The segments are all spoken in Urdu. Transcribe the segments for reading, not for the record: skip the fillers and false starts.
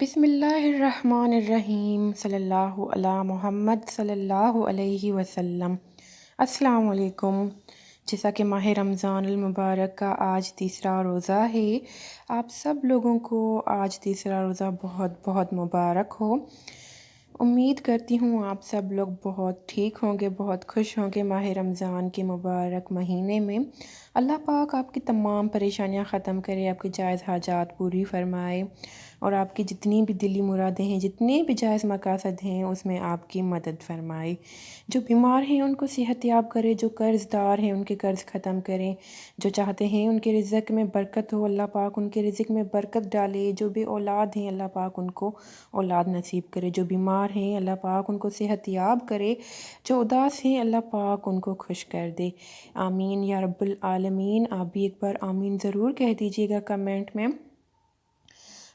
بسم اللہ الرحمن الرحیم صلی اللہ علی محمد صلی اللہ علیہ وسلم۔ السلام علیکم۔ جیسا کہ ماہ رمضان المبارک کا آج تیسرا روزہ ہے، آپ سب لوگوں کو آج تیسرا روزہ بہت بہت مبارک ہو۔ امید کرتی ہوں آپ سب لوگ بہت ٹھیک ہوں گے، بہت خوش ہوں گے ماہ رمضان کے مبارک مہینے میں۔ اللہ پاک آپ کی تمام پریشانیاں ختم کرے، آپ کی جائز حاجات پوری فرمائے اور آپ کی جتنی بھی دلی مرادیں ہیں، جتنے بھی جائز مقاصد ہیں، اس میں آپ کی مدد فرمائے۔ جو بیمار ہیں ان کو صحت یاب کرے، جو قرض دار ہیں ان کے قرض ختم کریں، جو چاہتے ہیں ان کے رزق میں برکت ہو، اللہ پاک ان کے رزق میں برکت ڈالے۔ جو بے اولاد ہیں اللہ پاک ان کو اولاد نصیب کرے، جو بیمار ہیں اللہ پاک ان کو صحت یاب کرے، جو اداس ہیں اللہ پاک ان کو خوش کر دے۔ آمین یا رب العالمین۔ آپ بھی ایک بار آمین ضرور کہہ دیجیے گا کمنٹ میں۔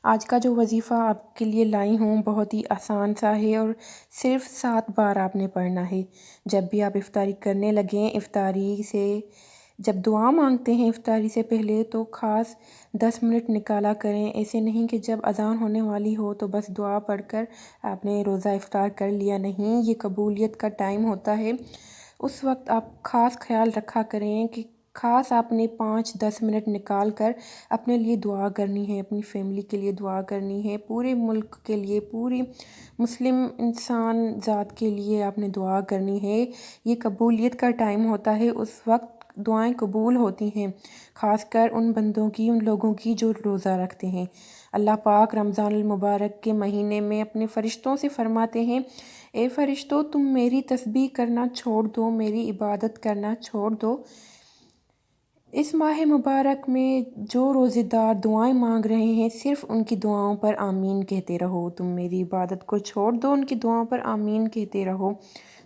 آج کا جو وظیفہ آپ کے لیے لائی ہوں بہت ہی آسان سا ہے اور صرف 7 بار آپ نے پڑھنا ہے۔ جب بھی آپ افطاری کرنے لگیں، افطاری سے جب دعا مانگتے ہیں افطاری سے پہلے تو خاص 10 منٹ نکالا کریں۔ ایسے نہیں کہ جب اذان ہونے والی ہو تو بس دعا پڑھ کر آپ نے روزہ افطار کر لیا، نہیں، یہ قبولیت کا ٹائم ہوتا ہے۔ اس وقت آپ خاص خیال رکھا کریں کہ خاص آپ نے 5-10 منٹ نکال کر اپنے لیے دعا کرنی ہے، اپنی فیملی کے لیے دعا کرنی ہے، پورے ملک کے لیے، پوری مسلم انسان ذات کے لیے آپ نے دعا کرنی ہے۔ یہ قبولیت کا ٹائم ہوتا ہے، اس وقت دعائیں قبول ہوتی ہیں، خاص کر ان بندوں کی، ان لوگوں کی جو روزہ رکھتے ہیں۔ اللہ پاک رمضان المبارک کے مہینے میں اپنے فرشتوں سے فرماتے ہیں، اے فرشتوں تم میری تسبیح کرنا چھوڑ دو، میری عبادت کرنا چھوڑ دو۔ اس ماہ مبارک میں جو روزے دار دعائیں مانگ رہے ہیں صرف ان کی دعاؤں پر آمین کہتے رہو، تم میری عبادت کو چھوڑ دو، ان کی دعاؤں پر آمین کہتے رہو۔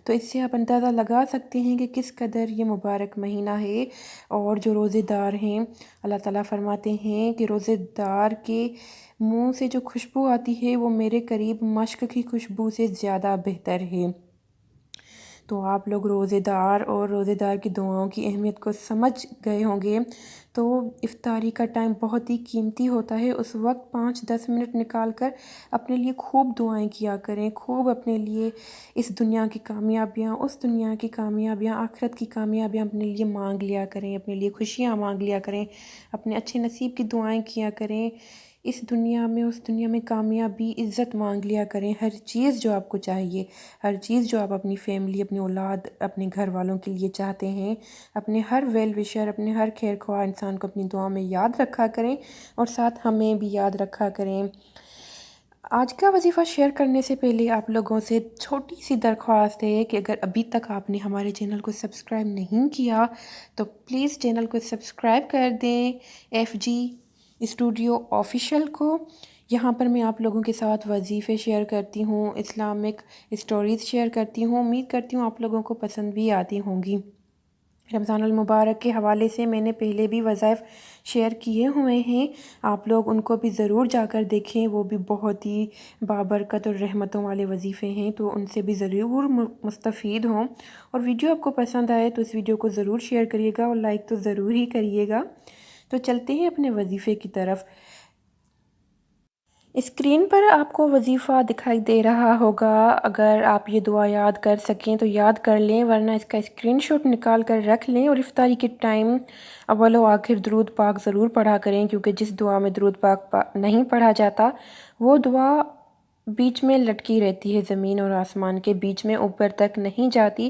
تو اس سے آپ اندازہ لگا سکتے ہیں کہ کس قدر یہ مبارک مہینہ ہے۔ اور جو روزے دار ہیں اللہ تعالیٰ فرماتے ہیں کہ روزے دار کے منہ سے جو خوشبو آتی ہے وہ میرے قریب مشک کی خوشبو سے زیادہ بہتر ہے۔ تو آپ لوگ روزے دار اور روزے دار کی دعاؤں کی اہمیت کو سمجھ گئے ہوں گے۔ تو افطاری کا ٹائم بہت ہی قیمتی ہوتا ہے، اس وقت 5-10 منٹ نکال کر اپنے لیے خوب دعائیں کیا کریں، خوب اپنے لیے اس دنیا کی کامیابیاں، اس دنیا کی کامیابیاں، آخرت کی کامیابیاں اپنے لیے مانگ لیا کریں، اپنے لیے خوشیاں مانگ لیا کریں، اپنے اچھے نصیب کی دعائیں کیا کریں۔ اس دنیا میں، اس دنیا میں کامیابی، عزت مانگ لیا کریں، ہر چیز جو آپ کو چاہیے، ہر چیز جو آپ اپنی فیملی، اپنی اولاد، اپنے گھر والوں کے لیے چاہتے ہیں، اپنے ہر ویل وشر، اپنے ہر خیر خواہ انسان کو اپنی دعا میں یاد رکھا کریں اور ساتھ ہمیں بھی یاد رکھا کریں۔ آج کا وظیفہ شیئر کرنے سے پہلے آپ لوگوں سے چھوٹی سی درخواست ہے کہ اگر ابھی تک آپ نے ہمارے چینل کو سبسکرائب نہیں کیا تو پلیز چینل کو سبسکرائب کر دیں، ایف جی اسٹوڈیو آفیشیل کو۔ یہاں پر میں آپ لوگوں کے ساتھ وظیفے شیئر کرتی ہوں، اسلامک اسٹوریز شیئر کرتی ہوں، امید کرتی ہوں آپ لوگوں کو پسند بھی آتی ہوں گی۔ رمضان المبارک کے حوالے سے میں نے پہلے بھی وظائف شیئر کیے ہوئے ہیں، آپ لوگ ان کو بھی ضرور جا کر دیکھیں، وہ بھی بہت ہی بابرکت اور رحمتوں والے وظیفے ہیں، تو ان سے بھی ضرور مستفید ہوں۔ اور ویڈیو آپ کو پسند آئے تو اس ویڈیو کو ضرور شیئر کریے گا اور لائک تو ضرور ہی کریے گا۔ تو چلتے ہیں اپنے وظیفے کی طرف۔ اسکرین پر آپ کو وظیفہ دکھائی دے رہا ہوگا، اگر آپ یہ دعا یاد کر سکیں تو یاد کر لیں، ورنہ اس کا اسکرین شاٹ نکال کر رکھ لیں اور افطاری کے ٹائم اول و آخر درود پاک ضرور پڑھا کریں، کیونکہ جس دعا میں درود پاک نہیں پڑھا جاتا وہ دعا بیچ میں لٹکی رہتی ہے، زمین اور آسمان کے بیچ میں، اوپر تک نہیں جاتی۔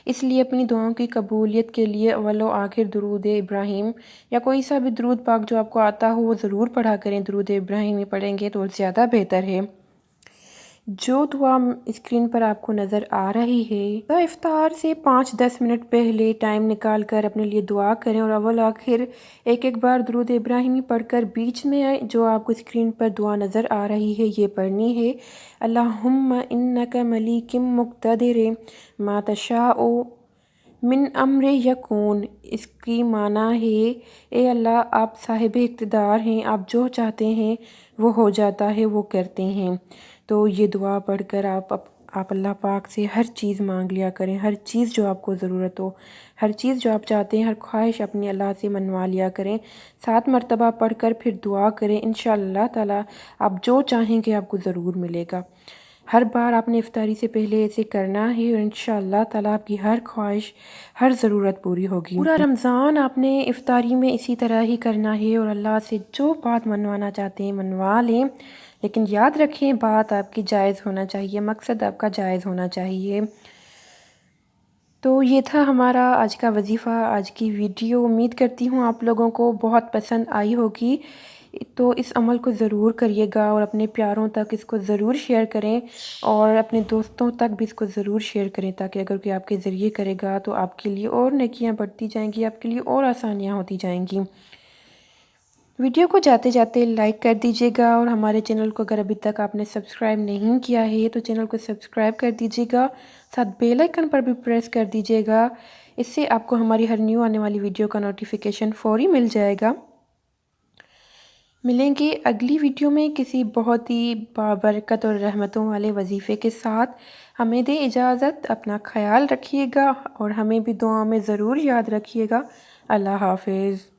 اس لیے اپنی دعاؤں کی قبولیت کے لیے اول و آخر درود ابراہیم یا کوئی سا بھی درود پاک جو آپ کو آتا ہو وہ ضرور پڑھا کریں۔ درود ابراہیمی پڑھیں گے تو زیادہ بہتر ہے۔ جو دعا اسکرین پر آپ کو نظر آ رہی ہے، تو افطار سے 5-10 منٹ پہلے ٹائم نکال کر اپنے لیے دعا کریں اور اول آخر ایک بار درود ابراہیمی پڑھ کر بیچ میں جو آپ کو اسکرین پر دعا نظر آ رہی ہے یہ پڑھنی ہے، اللہم انک ملیک مقتدر ما تشاء من امر یکون۔ اس کی معنی ہے، اے اللہ آپ صاحب اقتدار ہیں، آپ جو چاہتے ہیں وہ ہو جاتا ہے، وہ کرتے ہیں۔ تو یہ دعا پڑھ کر آپ آپ اللہ پاک سے ہر چیز مانگ لیا کریں، ہر چیز جو آپ کو ضرورت ہو، ہر چیز جو آپ چاہتے ہیں، ہر خواہش اپنی اللہ سے منوا لیا کریں، 7 مرتبہ پڑھ کر پھر دعا کریں، انشاءاللہ تعالی آپ جو چاہیں گے آپ کو ضرور ملے گا۔ ہر بار آپ نے افطاری سے پہلے ایسے کرنا ہے اور انشاءاللہ تعالی آپ کی ہر خواہش، ہر ضرورت پوری ہوگی۔ پورا رمضان آپ نے افطاری میں اسی طرح ہی کرنا ہے اور اللہ سے جو بات منوانا چاہتے ہیں منوا لیں، لیکن یاد رکھیں بات آپ کی جائز ہونا چاہیے، مقصد آپ کا جائز ہونا چاہیے۔ تو یہ تھا ہمارا آج کا وظیفہ، آج کی ویڈیو۔ امید کرتی ہوں آپ لوگوں کو بہت پسند آئی ہوگی، تو اس عمل کو ضرور کریے گا اور اپنے پیاروں تک اس کو ضرور شیئر کریں اور اپنے دوستوں تک بھی اس کو ضرور شیئر کریں، تاکہ اگر کوئی آپ کے ذریعے کرے گا تو آپ کے لیے اور نیکیاں بڑھتی جائیں گی، آپ کے لیے اور آسانیاں ہوتی جائیں گی۔ ویڈیو کو جاتے جاتے لائک کر دیجیے گا اور ہمارے چینل کو اگر ابھی تک آپ نے سبسکرائب نہیں کیا ہے تو چینل کو سبسکرائب کر دیجیے گا، ساتھ بیل آئیکن پر بھی پریس کر دیجیے گا، اس سے آپ کو ہماری ہر نیو آنے والی ویڈیو کا نوٹیفیکیشن فوری مل جائے گا۔ ملیں گے اگلی ویڈیو میں کسی بہت ہی بابرکت اور رحمتوں والے وظیفے کے ساتھ۔ ہمیں دے اجازت، اپنا خیال رکھیے گا اور ہمیں بھی دعا میں ضرور یاد رکھیے گا۔ اللہ حافظ۔